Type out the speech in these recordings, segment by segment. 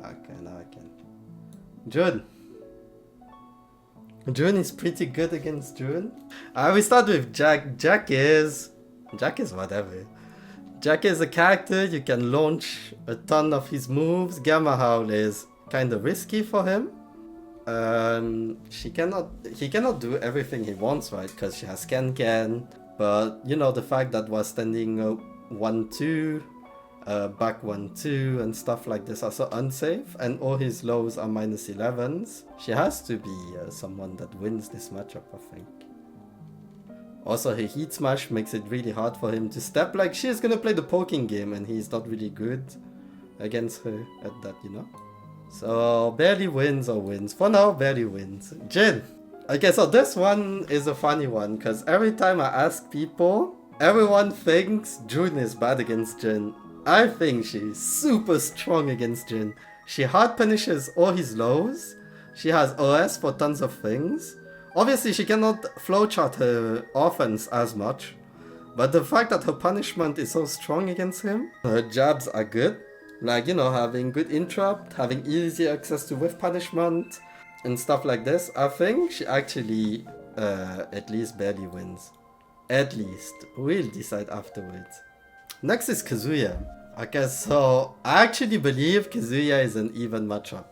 Okay, now I can. Jun. Jun is pretty good against Jun. We start with Jack. Jack is whatever. Jack is a character, you can launch a ton of his moves. Gamma Howl is kind of risky for him. He cannot do everything he wants, right? Because she has Ken. But, you know, the fact that we're standing 1-2, back 1-2 and stuff like this are so unsafe. And all his lows are -11s. She has to be someone that wins this matchup, I think. Also, her heat smash makes it really hard for him to step. Like, she's gonna play the poking game and he's not really good against her at that, you know? So, barely wins or wins. For now, barely wins. Jin. Okay, so this one is a funny one, because every time I ask people, everyone thinks Jun is bad against Jin. I think she's super strong against Jin. She hard punishes all his lows. She has OS for tons of things. Obviously, she cannot flowchart her offense as much, but the fact that her punishment is so strong against him, her jabs are good. Like, you know, having good interrupt, having easy access to whiff punishment, and stuff like this. I think she actually at least barely wins. At least. We'll decide afterwards. Next is Kazuya. Okay, so I actually believe Kazuya is an even matchup.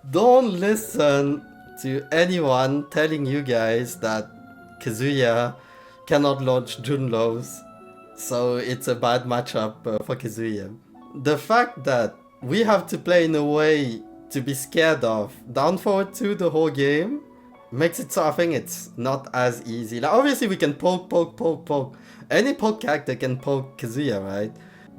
Don't listen to anyone telling you guys that Kazuya cannot launch Jun lows, so it's a bad matchup for Kazuya. The fact that we have to play in a way to be scared of down forward 2 the whole game makes it so I think it's not as easy. Like, obviously we can poke. Any poke character can poke Kazuya, right?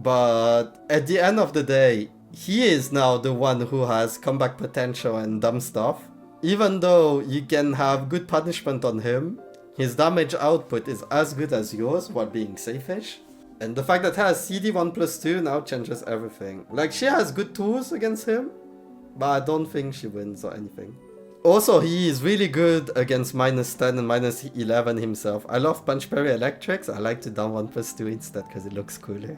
But at the end of the day, he is now the one who has comeback potential and dumb stuff. Even though you can have good punishment on him, his damage output is as good as yours while being safe-ish. And the fact that he has CD 1+2 now changes everything. Like, she has good tools against him, but I don't think she wins or anything. Also, he is really good against -10 and -11 himself. I love Punch Parry Electrics. I like to down 1+2 instead because it looks cooler.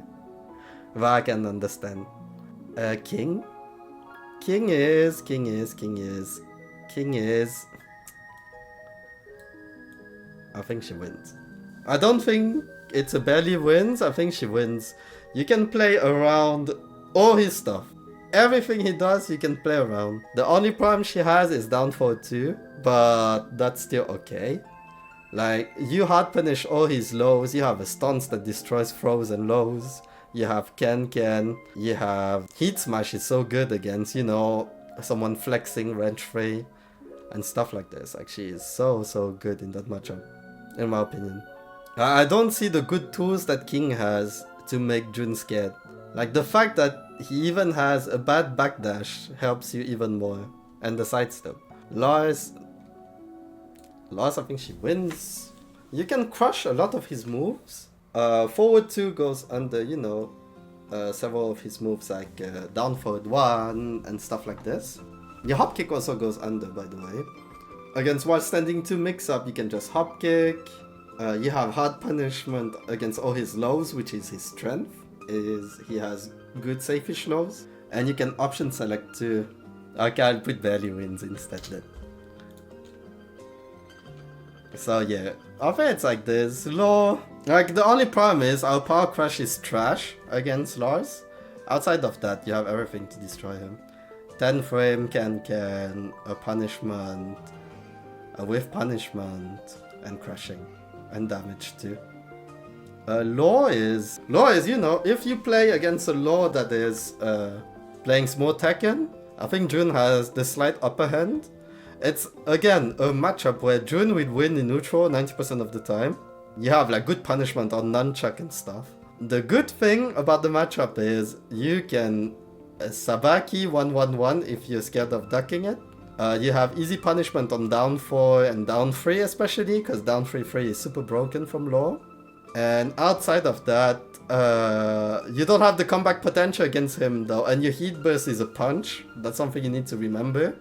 But I can understand. King? King is... I think she wins. I don't think it's a barely wins. I think she wins. You can play around all his stuff. Everything he does, you can play around. The only problem she has is down forward 2, but that's still okay. Like, you hard punish all his lows. You have a stance that destroys throws and lows. You have Ken. You have Heat Smash is so good against, you know, someone flexing wrench free and stuff like this. Like, she is so good in that matchup, in my opinion. I don't see the good tools that King has to make Jun scared. Like, the fact that he even has a bad backdash helps you even more. And the sidestep. Lars, I think she wins. You can crush a lot of his moves. Forward 2 goes under, you know, several of his moves like down forward 1 and stuff like this. Your hop kick also goes under, by the way. Against while standing 2 mix up, you can just hop kick. You have hard punishment against all his lows, which is his strength. He has good safe-ish lows. And you can option select too. Okay, I'll put barely wins instead then. So yeah, I think it's like this. Low. Like, the only problem is our power crush is trash against Lars. Outside of that, you have everything to destroy him. 10 frame, can, a punishment, a whiff punishment, and crushing. And damage too. Law is, you know, if you play against a Law that is playing small Tekken, I think Jun has the slight upper hand. It's, again, a matchup where Jun will win in neutral 90% of the time. You have like good punishment on nunchuck and stuff. The good thing about the matchup is you can Sabaki 1-1-1 if you're scared of ducking it. You have easy punishment on down 4 and down 3 especially, because down 3-3 is super broken from Law. And outside of that, you don't have the comeback potential against him though, and your heat burst is a punch. That's something you need to remember.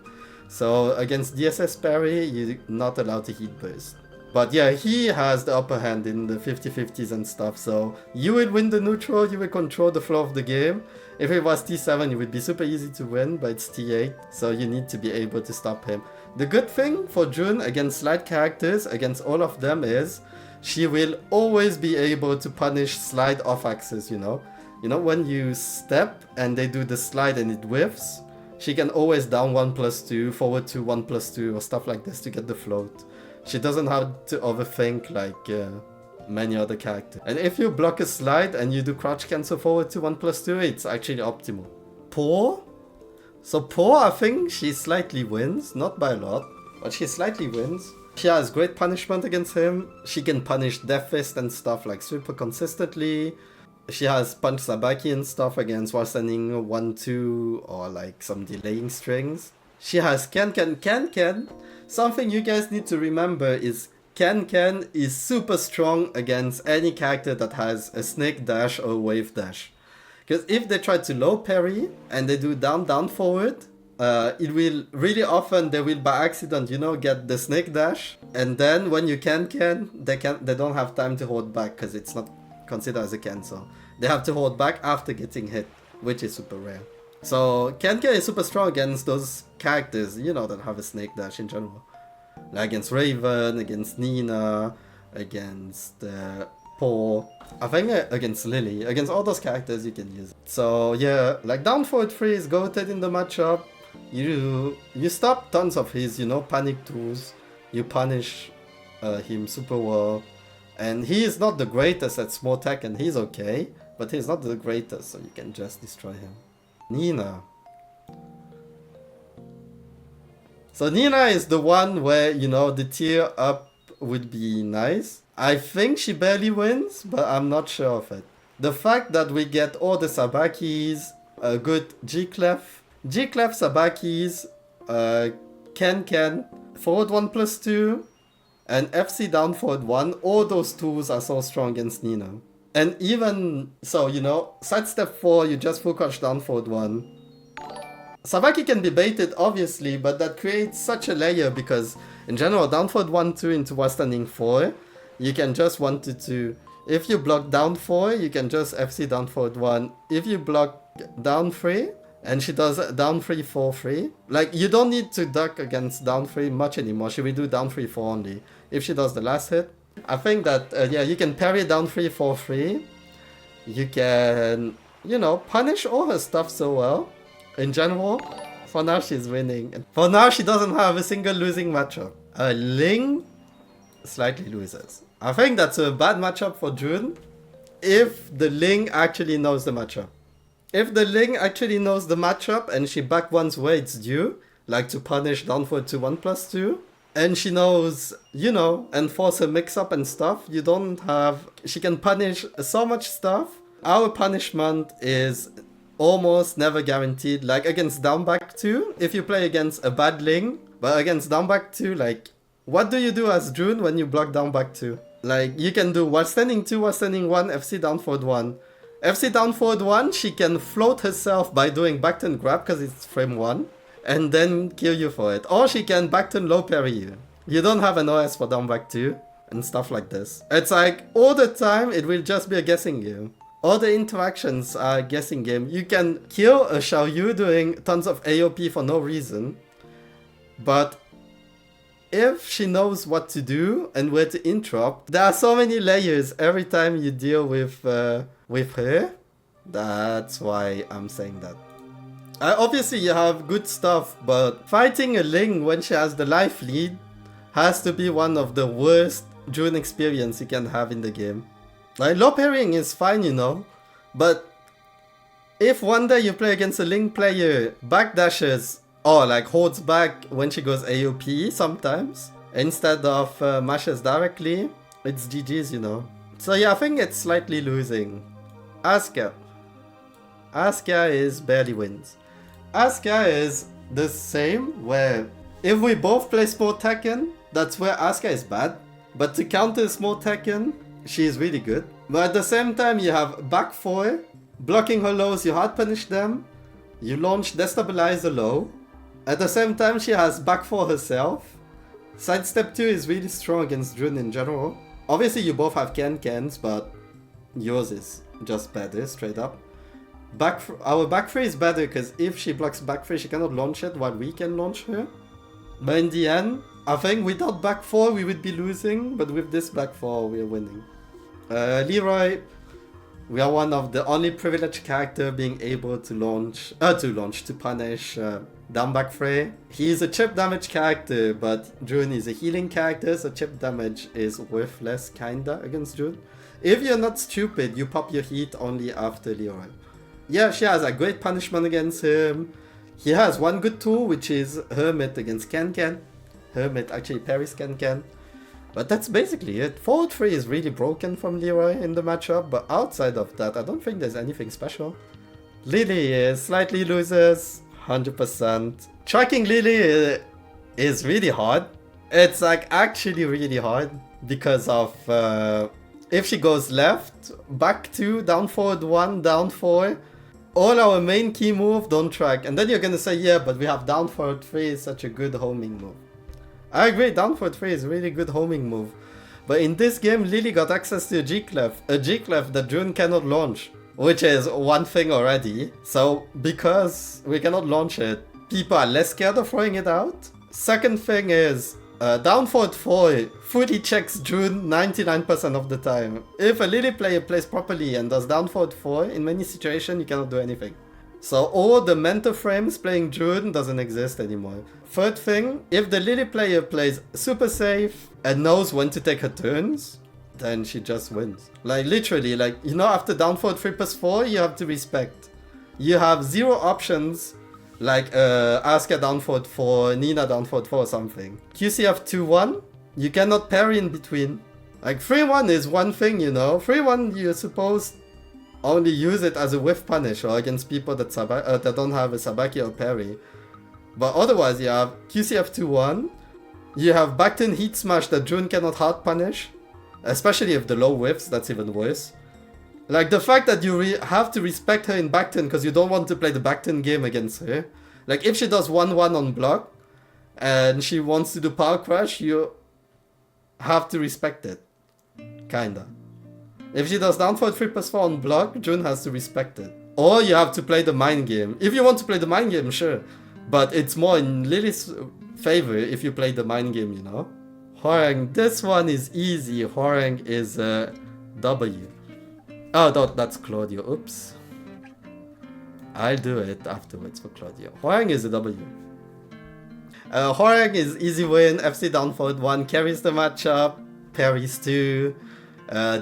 So against DSS parry, you're not allowed to heat burst. But yeah, he has the upper hand in the 50-50s and stuff, so you will win the neutral, you will control the flow of the game. If it was T7, it would be super easy to win, but it's T8, so you need to be able to stop him. The good thing for Jun against slide characters, against all of them, is she will always be able to punish slide off axis, you know? You know, when you step and they do the slide and it whiffs, she can always down 1+2, forward to 1+2, or stuff like this to get the float. She doesn't have to overthink like many other characters. And if you block a slide and you do crouch cancel forward to 1+2, it's actually optimal. Poor? So Poor, I think she slightly wins, not by a lot, but she slightly wins. She has great punishment against him. She can punish Death Fist and stuff like super consistently. She has Punch Sabaki and stuff against while standing 1-2 or like some delaying strings. She has Ken. Something you guys need to remember is Ken is super strong against any character that has a snake dash or wave dash. Because if they try to low parry and they do down forward, it will really often, they will by accident, you know, get the snake dash. And then when you they don't have time to hold back because it's not considered as a cancel. They have to hold back after getting hit, which is super rare. So Ken is super strong against those characters, you know, that have a snake dash in general. Like against Raven, against Nina, against Paul. I think against Lili, against all those characters you can use it. So yeah, like down forward 3 is goated in the matchup. You stop tons of his, you know, panic tools. You punish him super well. And he is not the greatest at small Tekken, he's okay. But he's not the greatest, so you can just destroy him. Nina. So Nina is the one where, you know, the tier up would be nice. I think she barely wins, but I'm not sure of it. The fact that we get all the Sabakis, a good G-Clef, Sabakis, Ken, forward 1+2, and FC down forward 1, all those tools are so strong against Nina. And even so, you know, sidestep 4, you just full crouch down forward 1. Sabaki can be baited, obviously, but that creates such a layer because, in general, down forward 1-2 into while standing 4, you can just 1-2. If you block down 4, you can just FC down forward 1. If you block down 3, and she does down 3, 4, 3, like, you don't need to duck against down 3 much anymore. She will do down 3, 4 only. If she does the last hit, I think that, yeah, you can parry down 3, 4, 3. You can, you know, punish all her stuff so well. In general, for now she's winning. For now she doesn't have a single losing matchup. Ling slightly loses. I think that's a bad matchup for Jun if the Ling actually knows the matchup. If the Ling actually knows the matchup and she back one's where it's due, like to punish down forward to 1+2, and she knows, you know, and force a mix-up and stuff, you don't have... She can punish so much stuff. Our punishment is almost never guaranteed. Like against down back 2, if you play against a bad Ling, but against down back 2, like, what do you do as Jun when you block down back 2? Like, you can do while standing 2, while standing 1, FC down forward 1. FC down forward 1, she can float herself by doing back turn grab because it's frame 1. And then kill you for it. Or she can back turn low parry you. You don't have an OS for down back 2 and stuff like this. It's like all the time it will just be a guessing game. All the interactions are a guessing game. You can kill a Xiaoyu doing tons of AOP for no reason. But if she knows what to do and where to interrupt, there are so many layers every time you deal with her. That's why I'm saying that. Obviously you have good stuff, but fighting a Ling when she has the life lead has to be one of the worst Jun experience you can have in the game. Like, low parrying is fine, you know, but if one day you play against a Ling player, backdashes, or like holds back when she goes AOP sometimes, instead of mashes directly, it's GG's, you know. So yeah, I think it's slightly losing. Asuka is barely wins. Asuka is the same, where if we both play small Tekken, that's where Asuka is bad. But to counter small Tekken, she is really good. But at the same time, you have back 4, blocking her lows, you hard punish them, you launch destabilize the low. At the same time, she has back 4 herself. Sidestep 2 is really strong against Jun in general. Obviously, you both have Kens, but yours is just better, straight up. Our back three is better because if she blocks back three, she cannot launch it while we can launch her. But in the end, I think without back four we would be losing, but with this back four we are winning. Leroy, we are one of the only privileged character being able to punish down back three. He's a chip damage character, but June is a healing character, so chip damage is worthless kinda against June. If you're not stupid, you pop your heat only after Leroy. Yeah, she has a great punishment against him. He has one good tool, which is Hermit against Ken. Hermit actually parries Ken. But that's basically it. Forward 3 is really broken from Leroy in the matchup, but outside of that, I don't think there's anything special. Lili is slightly loses, 100%. Tracking Lili is really hard. It's like actually really hard because of if she goes left, back 2, down forward 1, down 4, all our main key move don't track. And then you're gonna say, yeah, but we have down forward 3 is such a good homing move. I agree, down forward 3 is a really good homing move. But in this game, Lili got access to a G-Clef that June cannot launch, which is one thing already. So because we cannot launch it, people are less scared of throwing it out. Second thing is, down forward 4 fully checks June 99% of the time. If a Lili player plays properly and does down forward 4, in many situations you cannot do anything. So all the mental frames playing June doesn't exist anymore. Third thing, if the Lili player plays super safe and knows when to take her turns, then she just wins. Like literally, like, you know, after down forward 3+4, you have to respect. You have 0 options, like Asuka down forward 4, Nina down forward 4 or something. QCF 2-1, you cannot parry in between. Like 3-1 is one thing, you know. 3-1 you're supposed only use it as a whiff punish or against people that don't have a Sabaki or parry. But otherwise you have QCF 2-1, you have back-turn heat smash that June cannot hard punish, especially if the low whiffs, that's even worse. Like the fact that you have to respect her in back-turn because you don't want to play the back-turn game against her. Like if she does 1-1 on block and she wants to do power crash, you have to respect it. Kinda. If she does down forward 3+4 on block, June has to respect it. Or you have to play the mind game. If you want to play the mind game, sure. But it's more in Lili's favor if you play the mind game, you know? Hwoarang, this one is easy. Hwoarang is a W. Oh, no, that's Claudio. Oops. I'll do it afterwards for Claudio. Hwoarang is a W. Hwoarang is easy win. FC down forward 1 carries the matchup. Parries 2.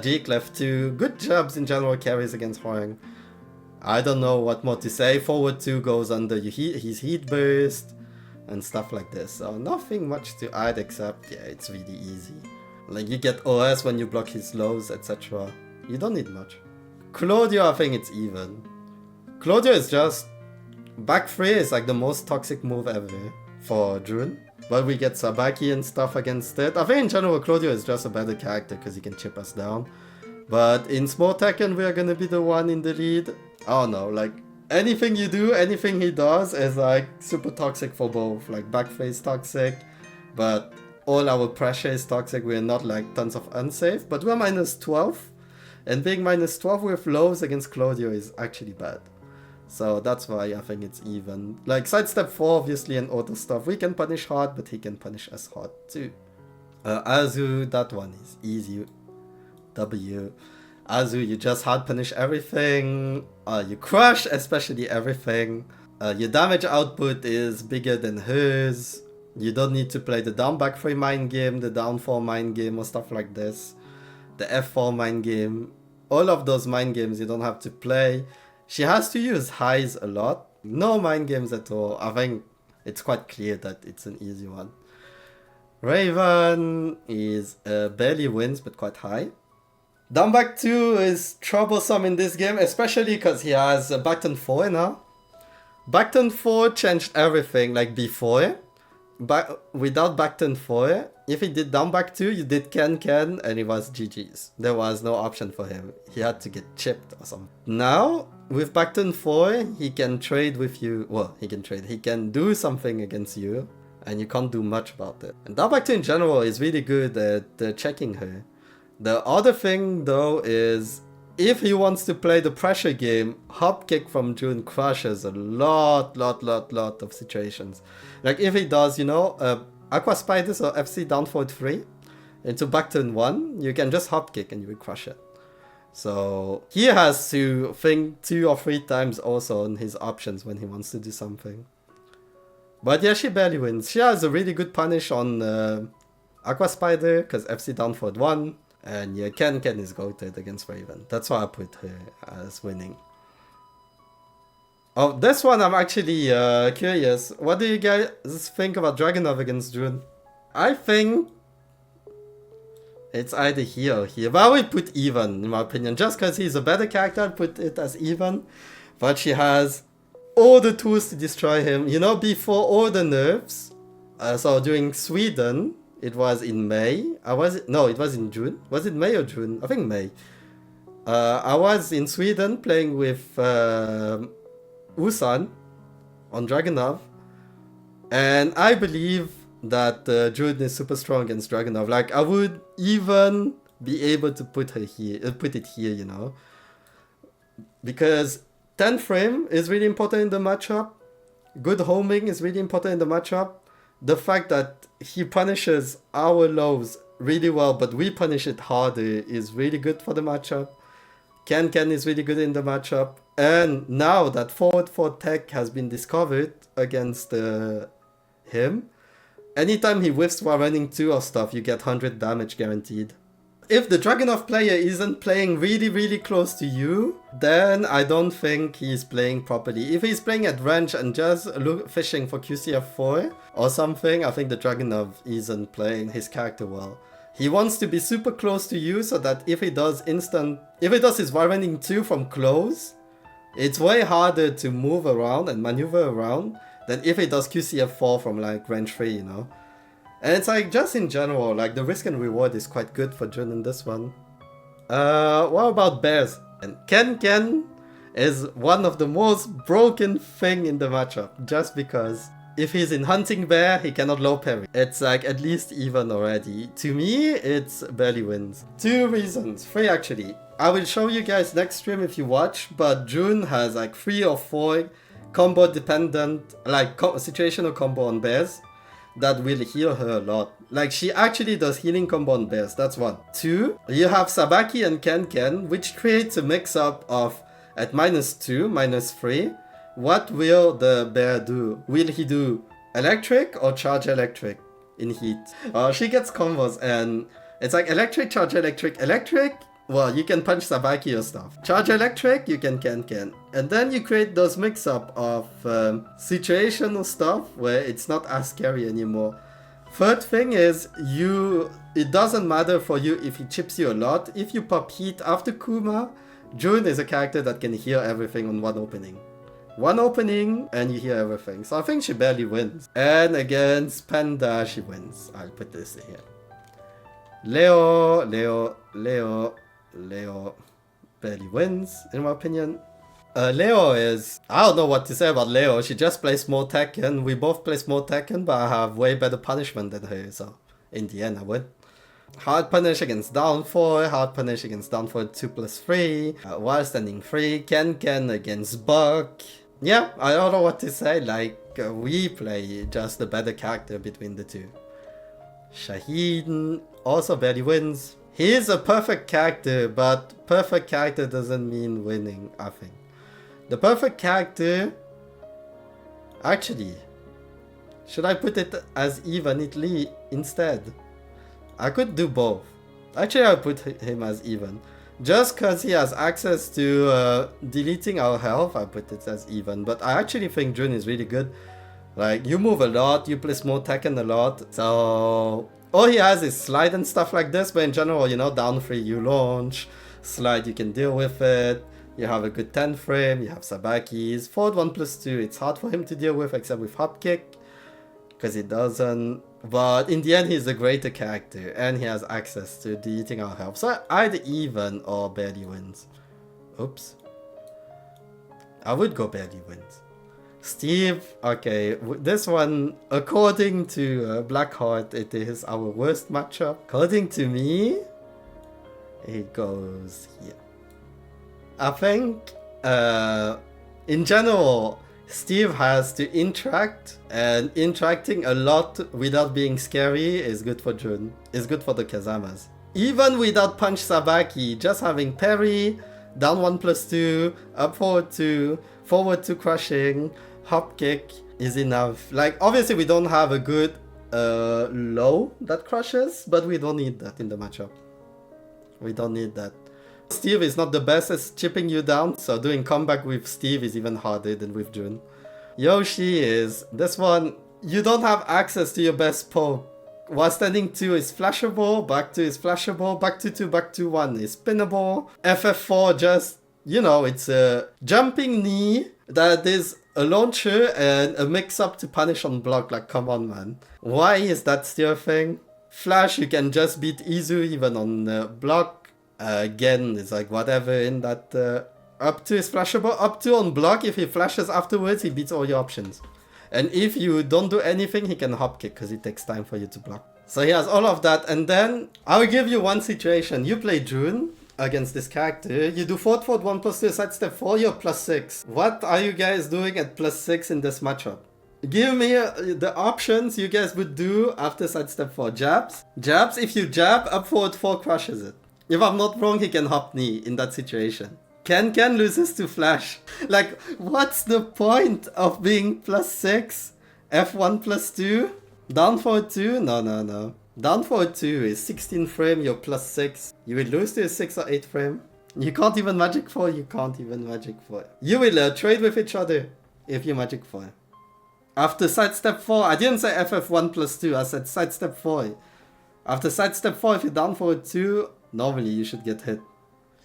G-Clef 2. Good jobs in general carries against Hwoarang. I don't know what more to say. Forward 2 goes under his heat burst and stuff like this. So nothing much to add except, yeah, it's really easy. Like you get OS when you block his lows, etc. You don't need much. Claudio, I think it's even. Claudio is just... Back 3 is like the most toxic move ever for June. But we get Sabaki and stuff against it. I think in general Claudio is just a better character because he can chip us down. But in small Tekken we are gonna be the one in the lead. I don't know, like anything you do, anything he does is like super toxic for both. Like back 3 is toxic, but all our pressure is toxic. We're not like tons of unsafe, but we're minus 12. And being minus 12 with lows against Claudio is actually bad. So that's why I think it's even. Like sidestep 4 obviously and auto stuff. We can punish hard, but he can punish us hard too. Azu, that one is easy. W. Azu, you just hard punish everything. You crush especially everything. Your damage output is bigger than hers. You don't need to play the down back 3 mind game, the down 4 mind game or stuff like this. The F4 mind game. All of those mind games you don't have to play. She has to use highs a lot. No mind games at all. I think it's quite clear that it's an easy one. Raven is barely wins but quite high. Down back 2 is troublesome in this game, especially because he has back turn 4 now. Back turn 4 changed everything like before. Without back turn 4, if he did down back 2, you did Ken and it was GG's. There was no option for him. He had to get chipped or something. Now, with back turn 4, he can trade with you. Well, he can trade. He can do something against you and you can't do much about it. And down back 2 in general is really good at checking her. The other thing though is if he wants to play the pressure game, hop kick from Jun crushes a lot of situations. Like if he does, you know, Aqua Spiders or FC down forward 3 into back turn 1, you can just hop kick and you will crush it. So he has to think 2 or 3 times also on his options when he wants to do something. But yeah, she barely wins. She has a really good punish on Aqua Spider because FC down forward 1. And yeah, Ken is goated against Raven. That's why I put her as winning. Oh, this one I'm actually curious. What do you guys think about Dragunov against Jun? I think it's either here or here. But I would put even, in my opinion. Just because he's a better character, I'd put it as even. But she has all the tools to destroy him. You know, before all the nerfs, so during Sweden, it was in May. It was in June. Was it May or June? I think May. I was in Sweden playing with Usan on Dragunov. And I believe that June is super strong against Dragunov. Like, I would even be able to put it here, you know. Because 10 frame is really important in the matchup. Good homing is really important in the matchup. The fact that he punishes our lows really well, but we punish it harder is really good for the matchup. Ken is really good in the matchup. And now that forward 4 tech has been discovered against him, anytime he whiffs while running 2 or stuff, you get 100 damage guaranteed. If the Dragunov player isn't playing really close to you, then I don't think he's playing properly. If he's playing at range and just fishing for QCF4 or something, I think the Dragunov isn't playing his character well. He wants to be super close to you so that if he does his while running 2 from close, it's way harder to move around and maneuver around than if he does QCF4 from like range 3, you know. And it's like, just in general, like the risk and reward is quite good for Jun in this one. What about bears? And Ken is one of the most broken thing in the matchup, just because if he's in hunting bear, he cannot low parry. It's like at least even already. To me, it's barely wins. 2 reasons, 3 actually. I will show you guys next stream if you watch, but Jun has like 3 or 4 combo dependent, like situational combo on bears that will heal her a lot. Like, she actually does healing combo on bears, that's 1. 2, you have Sabaki and Ken, which creates a mix-up of, at -2, -3, what will the bear do? Will he do electric or charge electric in heat? She gets combos and it's like electric, charge electric, electric, well, you can punch Sabaki or stuff. Charge electric, you can Ken. And then you create those mix-up of situational stuff where it's not as scary anymore. Third thing is, it doesn't matter for you if he chips you a lot. If you pop heat after Kuma, Jun is a character that can heal everything on 1 opening. 1 opening and you heal everything. So I think she barely wins. And against Panda, she wins. I'll put this here. Leo barely wins, in my opinion. Leo is... I don't know what to say about Leo. She just plays more Tekken. We both play more Tekken, but I have way better punishment than her, so in the end I win. Hard punish against down 4, hard punish against down 4 2+3, while standing 3, Ken against Buck. Yeah, I don't know what to say, like, we play just the better character between the 2. Shaheen also barely wins. He is a perfect character, but perfect character doesn't mean winning, I think. The perfect character... Actually, should I put it as even instead? I could do both. Actually, I'll put him as even. Just because he has access to deleting our health, I put it as even. But I actually think Jun is really good. Like, you move a lot, you play small Tekken a lot, so... All he has is slide and stuff like this, but in general, you know, down 3 you launch, slide you can deal with it, you have a good 10 frame, you have Sabaki's, forward 1+2, it's hard for him to deal with except with hop kick, because he doesn't, but in the end he's a greater character, and he has access to deleting our health, so either even or barely wins. Oops. I would go barely wins. Steve, okay, this one, according to Blackheart, it is our worst matchup. According to me, it goes here. I think, in general, Steve has to interact, and interacting a lot without being scary is good for Jun. Is good for the Kazamas. Even without Punch Sabaki, just having parry, down 1+2, up forward 2, forward 2 crushing, hop kick is enough. Like, obviously we don't have a good low that crushes, but we don't need that in the matchup. We don't need that. Steve is not the best at chipping you down, so doing comeback with Steve is even harder than with Jun. Yoshi is... this one, you don't have access to your best poke. While standing 2 is flashable, back 2 is flashable, back 2 2, back 2 1 is pinnable. FF4 just, you know, it's a jumping knee that is a launcher and a mix-up to punish on block. Like, come on, man. Why is that still a thing? Flash, you can just beat Izu even on block. Again, it's like whatever in that... up 2 is flashable. Up 2 on block, if he flashes afterwards, he beats all your options. And if you don't do anything, he can hop kick because it takes time for you to block. So he has all of that. And then I'll give you one situation. You play Jun against this character. You do forward 1+2 sidestep 4, you're +6. What are you guys doing at +6 in this matchup? Give me the options you guys would do after sidestep 4. Jabs. Jabs, if you jab, up forward 4 crushes it. If I'm not wrong, he can hop knee in that situation. Ken loses to flash. Like, what's the point of being +6? F1+2? Down forward 2? No. Down forward 2 is 16 frame, you're +6. You will lose to a 6 or 8 frame. You can't even magic 4, you can't even magic 4. You will trade with each other if you magic 4. After sidestep 4, I didn't say FF1+2, I said sidestep 4. After sidestep 4, if you're down forward 2, normally you should get hit.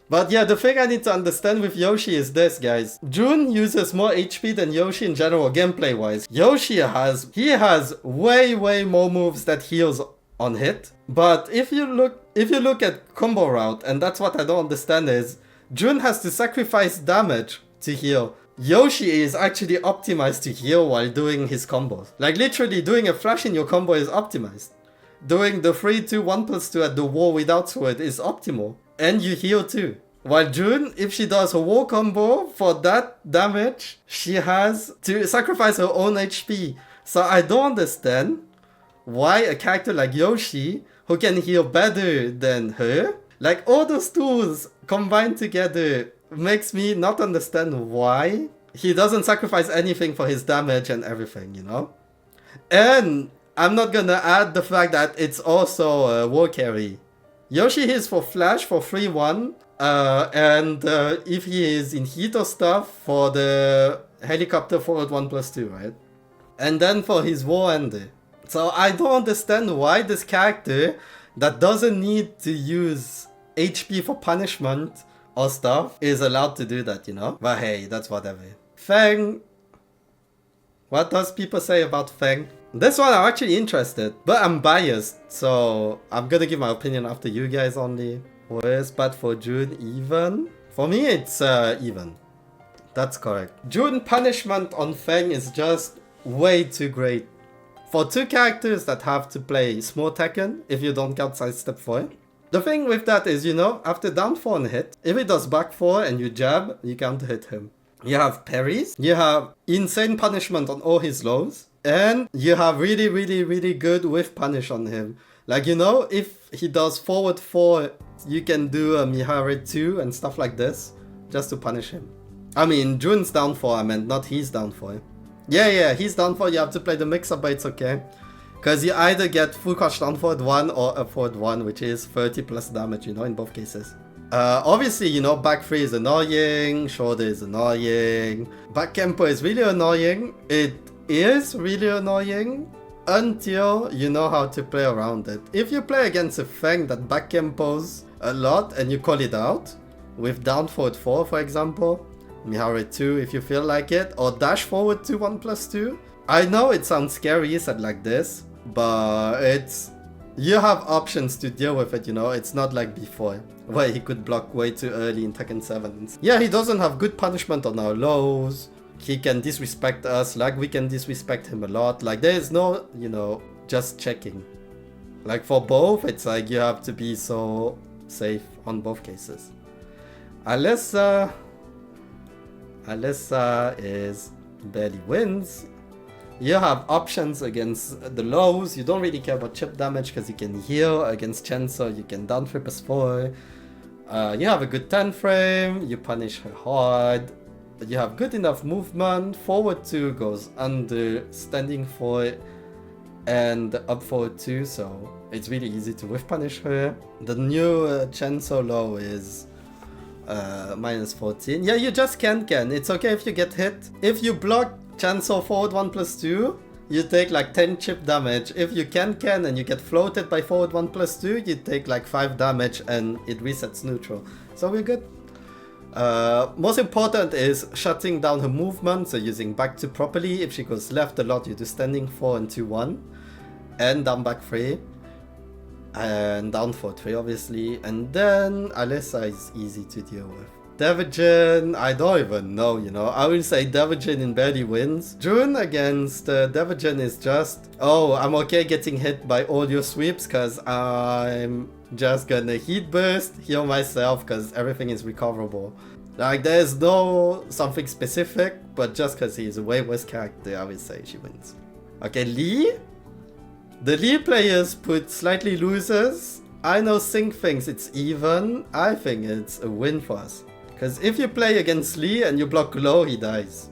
But yeah, the thing I need to understand with Yoshi is this, guys. Jun uses more HP than Yoshi in general, gameplay wise. Yoshi has way more moves that heals on hit. But if you look at combo route, and that's what I don't understand is, Jun has to sacrifice damage to heal. Yoshi is actually optimized to heal while doing his combos. Like literally doing a flash in your combo is optimized. Doing the 3-2 1+2 at the wall without sword is optimal. And you heal too. While Jun, if she does her wall combo for that damage, she has to sacrifice her own HP. So I don't understand why a character like Yoshi, who can heal better than her, like all those tools combined together makes me not understand why he doesn't sacrifice anything for his damage and everything, you know? And I'm not gonna add the fact that it's also a war carry. Yoshi is for flash for 3-1, and if he is in heat or stuff, for the helicopter forward 1+2, right? And then for his war ender. So I don't understand why this character that doesn't need to use HP for punishment or stuff is allowed to do that, you know? But hey, that's whatever. Feng. What does people say about Feng? This one I'm actually interested, but I'm biased, so I'm gonna give my opinion after you guys only. Where's bad for Jun? Even? For me, it's even. That's correct. Jun punishment on Feng is just way too great. For two characters that have to play small Tekken, if you don't count sidestep 4. The thing with that is, you know, after down 4 and hit, if it does back 4 and you jab, you can't hit him. You have parries, you have insane punishment on all his lows, and you have really good whiff punish on him. Like, you know, if he does forward 4, you can do a Mihare 2 and stuff like this, just to punish him. I mean, Jun's down 4, I meant, not he's down 4. Yeah, he's down 4, you have to play the mix-up, but it's okay. Because you either get full crouch down forward 1 or up forward 1, which is 30 plus damage, you know, in both cases. Obviously, you know, back 3 is annoying, shoulder is annoying, back Kempo is really annoying. It is really annoying until you know how to play around it. If you play against a Feng that back Kempos a lot and you call it out, with down forward 4 for example, Mihare 2 if you feel like it, or dash forward to 1+2. I know it sounds scary said like this, but it's... you have options to deal with it, you know, it's not like before, where he could block way too early in Tekken 7. Yeah, he doesn't have good punishment on our lows, he can disrespect us like we can disrespect him a lot, like there is no, you know, just checking. Like for both, it's like you have to be so safe on both cases. Alisa, Alisa is barely wins. You have options against the lows. You don't really care about chip damage because you can heal. Against Chenso, you can down 3+4. You have a good 10 frame. You punish her hard. You have good enough movement. Forward 2 goes under standing 4 and up forward 2, so it's really easy to whiff punish her. The new Chenso low is minus 14. Yeah, you just can. It's okay if you get hit. If you block Chenso forward 1+2, you take like 10 chip damage. If you can and you get floated by forward 1+2, you take like 5 damage and it resets neutral. So we're good. Most important is shutting down her movement, so using back 2 properly. If she goes left a lot, you do standing 4 and 2-1. And down back 3. And down 4-3 obviously. And then Alisa is easy to deal with. Devajin, I don't even know, you know. I will say Devajin in barely wins. June against Devajin is just, oh, I'm okay getting hit by all your sweeps because I'm just gonna heat burst, heal myself because everything is recoverable. Like, there's no something specific, but just because he's a way worse character, I would say she wins. Okay, Lee? The Lee players put slightly losers. I know Singh thinks it's even. I think it's a win for us. Because if you play against Lee and you block low, he dies.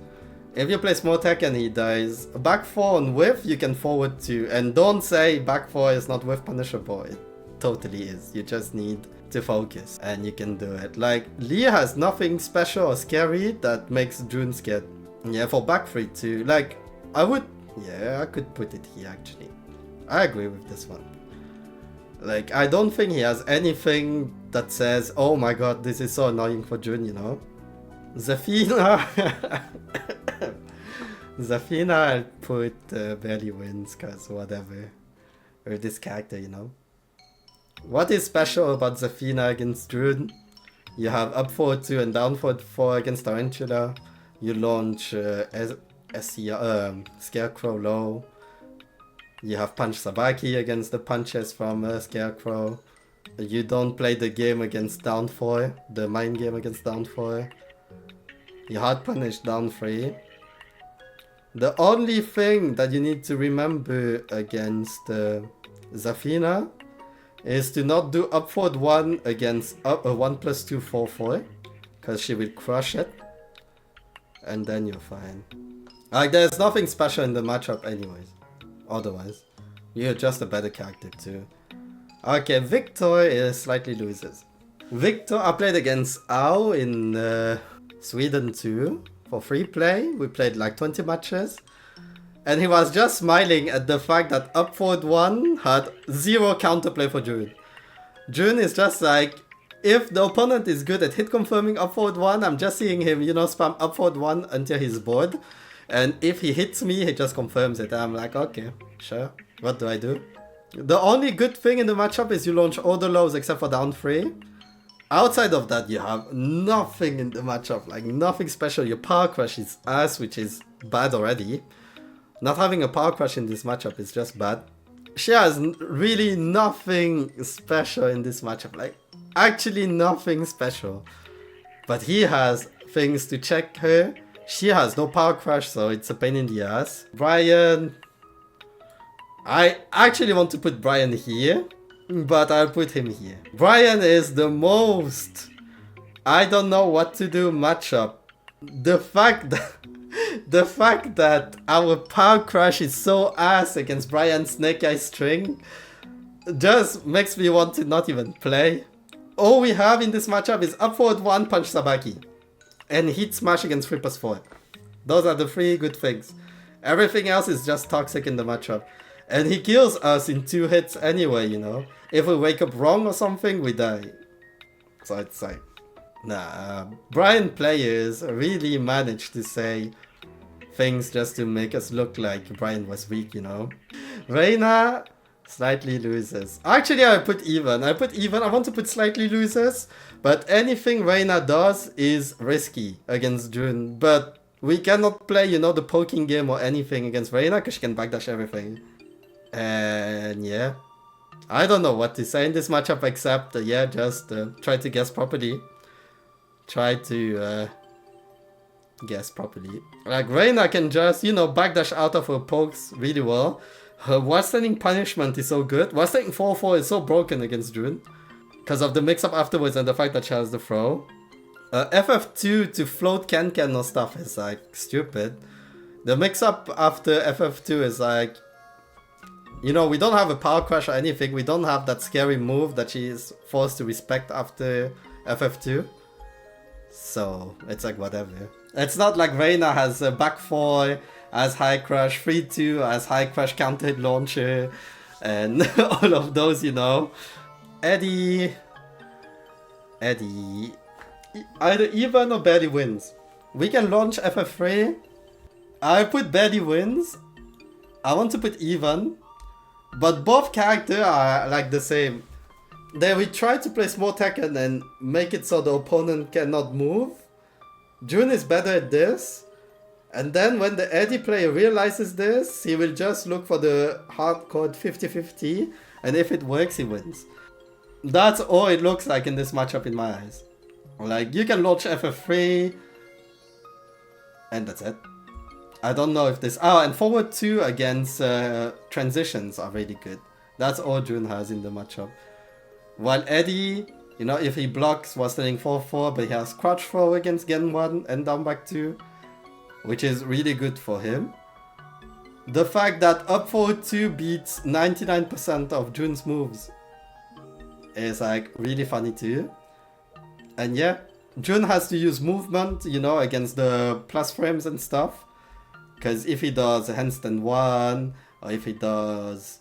If you play small Tekken, he dies. Back 4 on whiff, you can forward 2. And don't say back 4 is not whiff punishable. It totally is. You just need to focus and you can do it. Like, Lee has nothing special or scary that makes June scared. Yeah, for back 3 too. Like, I could put it here actually. I agree with this one. Like, I don't think he has anything that says, oh my god, this is so annoying for Jun, you know? Zafina. Zafina, I'll put barely wins, cause whatever. With this character, you know? What is special about Zafina against Jun? You have up forward 2 and down forward 4 against Tarantula. You launch Scarecrow low. You have Punch Sabaki against the punches from Scarecrow. You don't play the game against down 4, the mind game against down 4. You hard punish down 3. The only thing that you need to remember against Zafina is to not do up forward 1 against up 1+2 4-4, because she will crush it. And then you're fine. Like, there's nothing special in the matchup anyways. Otherwise, you're just a better character too. Okay, Victor is slightly loses. Victor, I played against Ao in Sweden too for free play. We played like 20 matches. And he was just smiling at the fact that up forward 1 had 0 counterplay for June. June is just like, if the opponent is good at hit confirming up forward 1, I'm just seeing him, you know, spam up forward 1 until he's bored. And if he hits me, he just confirms it. I'm like, okay, sure. What do I do? The only good thing in the matchup is you launch all the lows except for down 3. Outside of that, you have nothing in the matchup. Like, nothing special. Your power crush is ass, which is bad already. Not having a power crush in this matchup is just bad. She has really nothing special in this matchup. Like, actually nothing special. But he has things to check her. She has no power crush, so it's a pain in the ass. Brian. I actually want to put Brian here, but I'll put him here. Brian is the most I don't know what to do matchup. The fact that our power crush is so ass against Brian's Snake Eye String just makes me want to not even play. All we have in this matchup is up forward 1 punch Sabaki and hit smash against 3+4. Those are the 3 good things. Everything else is just toxic in the matchup. And he kills us in 2 hits anyway, you know. If we wake up wrong or something, we die. So it's like, nah. Brian players really managed to say things just to make us look like Brian was weak, you know. Reina slightly loses. Actually, I put even. I want to put slightly loses. But anything Reina does is risky against June. But we cannot play, you know, the poking game or anything against Reina because she can backdash everything. And yeah, I don't know what to say in this matchup except, just try to guess properly. Try to, guess properly. Like, Reina can just, you know, backdash out of her pokes really well. Her one-standing punishment is so good. One-standing 4-4 is so broken against June because of the mix-up afterwards and the fact that she has the throw. FF2 to float Ken or stuff is like stupid. The mix-up after FF2 is like, you know, we don't have a power crash or anything. We don't have that scary move that she is forced to respect after FF2. So it's like whatever. It's not like Reina has a back 4 as high crash, 3-2 as high crash counter hit launcher, and all of those, you know. Eddie, either even or Betty wins. We can launch FF3. I put Betty wins. I want to put even, but both characters are like the same. Then we try to play small Tekken and make it so the opponent cannot move. June is better at this. And then when the Eddie player realizes this, he will just look for the hardcore 50-50. And if it works, he wins. That's all it looks like in this matchup in my eyes. Like, you can launch FF3. And that's it. I don't know if this... Oh, and forward 2 against transitions are really good. That's all June has in the matchup. While Eddie, you know, if he blocks was standing 4-4, but he has crouch throw against Gen 1 and down back 2, which is really good for him. The fact that up forward 2 beats 99% of June's moves is like really funny too. And yeah, June has to use movement, you know, against the plus frames and stuff. Because if he does handstand 1, or if he does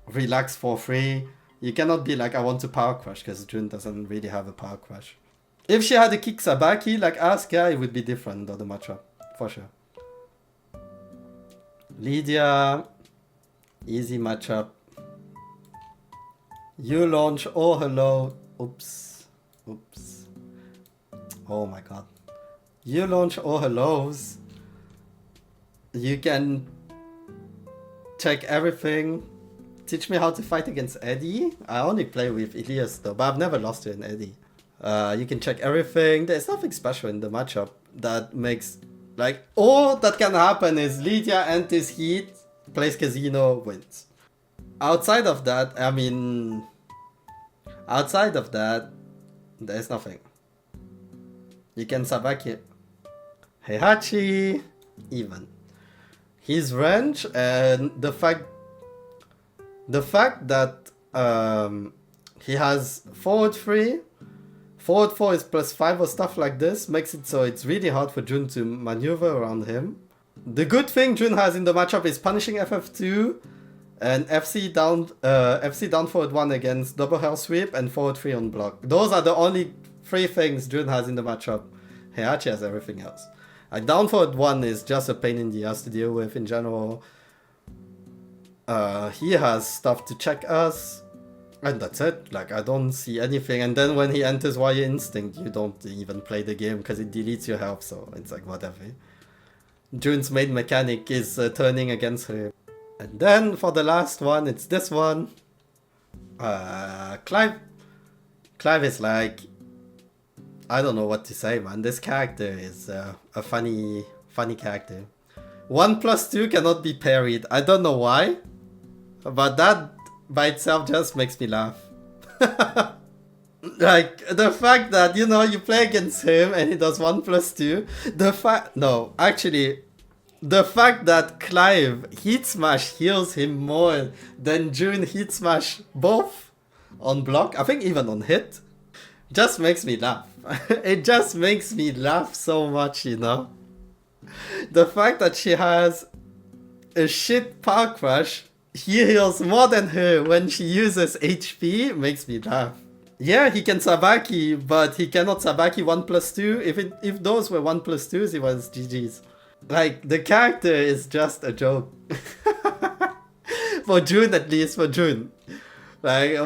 relax for 3, you cannot be like, I want to power crush, because June doesn't really have a power crush. If she had a kick Sabaki like Asuka, it would be different though, the matchup, for sure. Lydia, easy matchup. You launch or hello. Oops. Oh my god. You launch or hellos. You can check everything. Teach me how to fight against Eddie. I only play with Elias though, but I've never lost to an Eddie. You can check everything. There's nothing special in the matchup that makes... Like, all that can happen is Lydia enters heat, plays casino, wins. Outside of that, I mean... Outside of that, there's nothing. You can Sabaki. Heihachi, even. His range and the fact that he has forward 3, forward 4 is +5 or stuff like this makes it so it's really hard for Jun to maneuver around him. The good thing Jun has in the matchup is punishing FF2 and FC down forward 1 against double hell sweep and forward 3 on block. Those are the only 3 things Jun has in the matchup. Heihachi has everything else. Like, down forward 1 is just a pain in the ass to deal with in general. He has stuff to check us. And that's it. Like, I don't see anything. And then when he enters Warrior Instinct, you don't even play the game because it deletes your health. So it's like, whatever. Jun's main mechanic is turning against her. And then for the last one, it's this one. Clive is like... I don't know what to say, man. This character is a funny character. 1+2 cannot be parried. I don't know why. But that by itself just makes me laugh. Like, the fact that, you know, you play against him and he does 1+2. The fact that Clive Heat Smash heals him more than Jun Heat Smash both on block, I think even on hit, just makes me laugh. It just makes me laugh so much, you know. The fact that she has a shit power crush, he heals more than her when she uses HP, makes me laugh. Yeah, he can Sabaki, but he cannot Sabaki 1+2. If those were 1+2s, it was GG's. Like, the character is just a joke. For Jun, at least, for Jun. Like,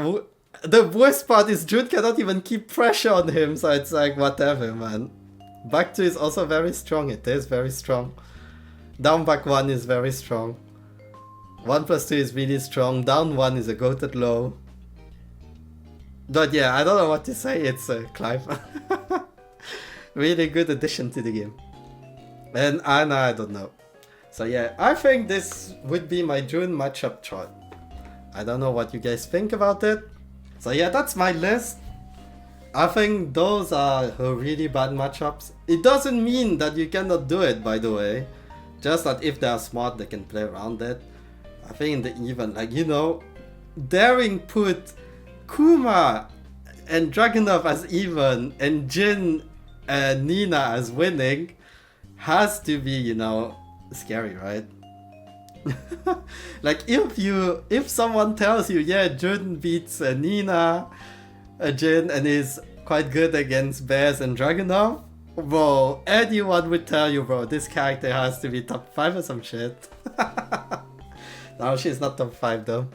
the worst part is Jun cannot even keep pressure on him, so it's like, whatever, man. Back 2 is also very strong, it is very strong. Down back 1 is very strong. 1+2 is really strong, down 1 is a goated low. But yeah, I don't know what to say, it's Clive. Really good addition to the game. And Anna, I don't know. So yeah, I think this would be my June matchup chart. I don't know what you guys think about it. So yeah, that's my list. I think those are her really bad matchups. It doesn't mean that you cannot do it, by the way. Just that if they are smart, they can play around it. I think in the even, like, you know, daring put Kuma and Dragunov as even and Jin and Nina as winning has to be, you know, scary, right? Like if someone tells you, yeah, Jin beats Nina, Jin, and is quite good against Bears and Dragunov, bro, anyone would tell you, bro, this character has to be top 5 or some shit. No, she's not top 5 though.